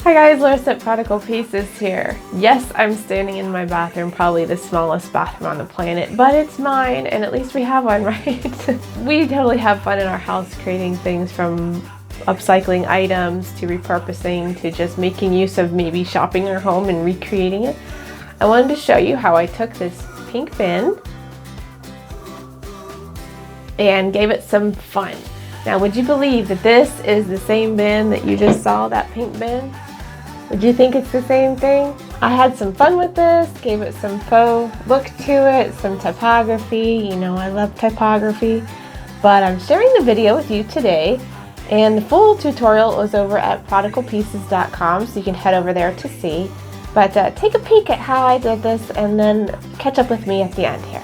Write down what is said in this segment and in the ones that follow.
Hi guys, Larissa at Prodigal Pieces here. Yes, I'm standing in my bathroom, probably the smallest bathroom on the planet, but it's mine, and at least we have one, right? We totally have fun in our house creating things from upcycling items to repurposing to just making use of maybe shopping our home and recreating it. I wanted to show you how I took this pink bin and gave it some fun. Now, would you believe that this is the same bin that you just saw, that pink bin? Would you think it's the same thing? I had some fun with this, gave it some faux look to it, some typography. You know, I love typography. But I'm sharing the video with you today, and the full tutorial is over at prodigalpieces.com, so you can head over there to see. But take a peek at how I did this and then catch up with me at the end here.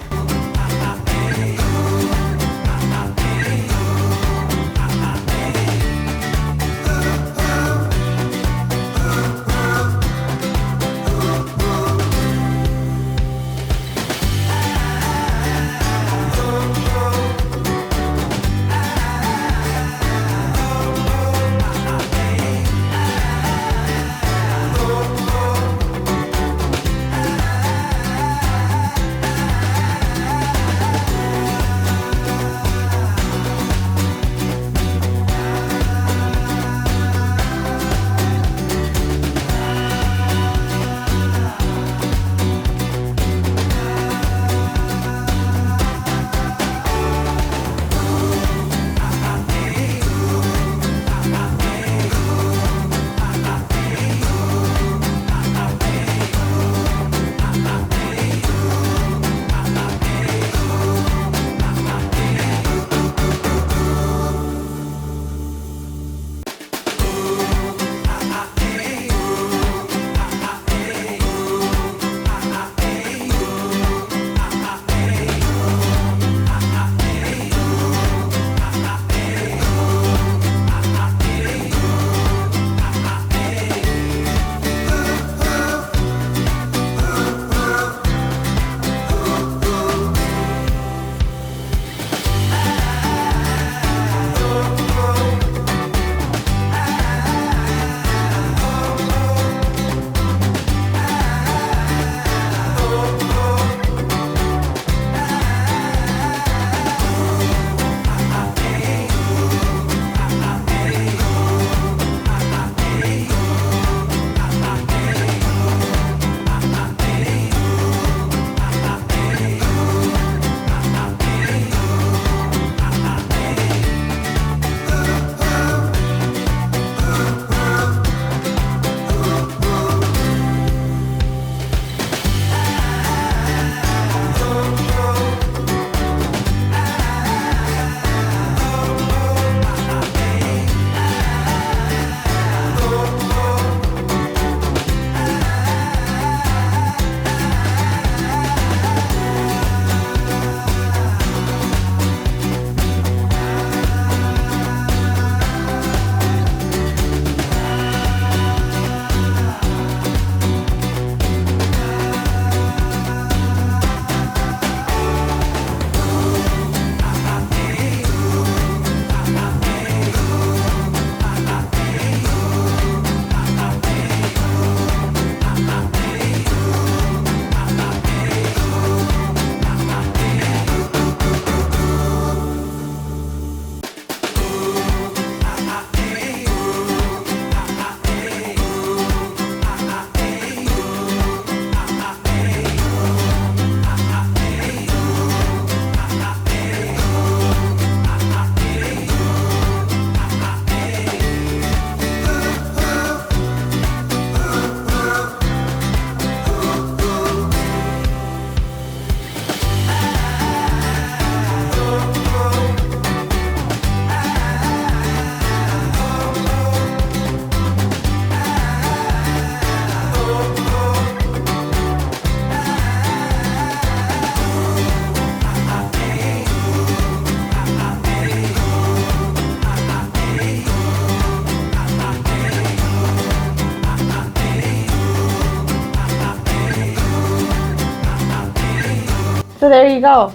So there you go.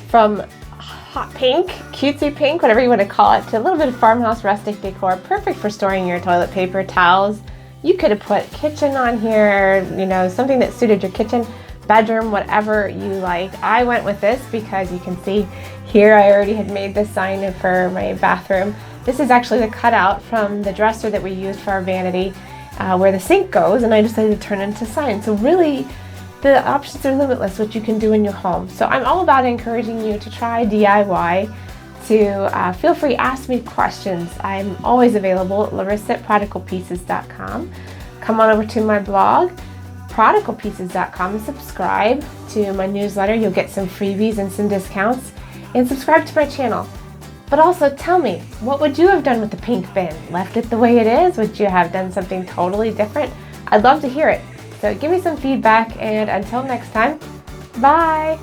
From hot pink, cutesy pink, whatever you want to call it, to a little bit of farmhouse rustic decor, perfect for storing your toilet paper, towels, You could have put kitchen on here, you know, something that suited your kitchen, bedroom, whatever you like. I went with this because you can see here I already had made this sign for my bathroom. This is actually the cutout from the dresser that we used for our vanity, where the sink goes, and I decided to turn it into a sign. So really, the options are limitless what you can do in your home. So I'm all about encouraging you to try DIY, to feel free, ask me questions. I'm always available at larissa@prodigalpieces.com. Come on over to my blog, prodigalpieces.com, and subscribe to my newsletter. You'll get some freebies and some discounts, and subscribe to my channel. But also tell me, what would you have done with the pink bin? Left it the way it is? Would you have done something totally different? I'd love to hear it. So give me some feedback, and until next time, bye!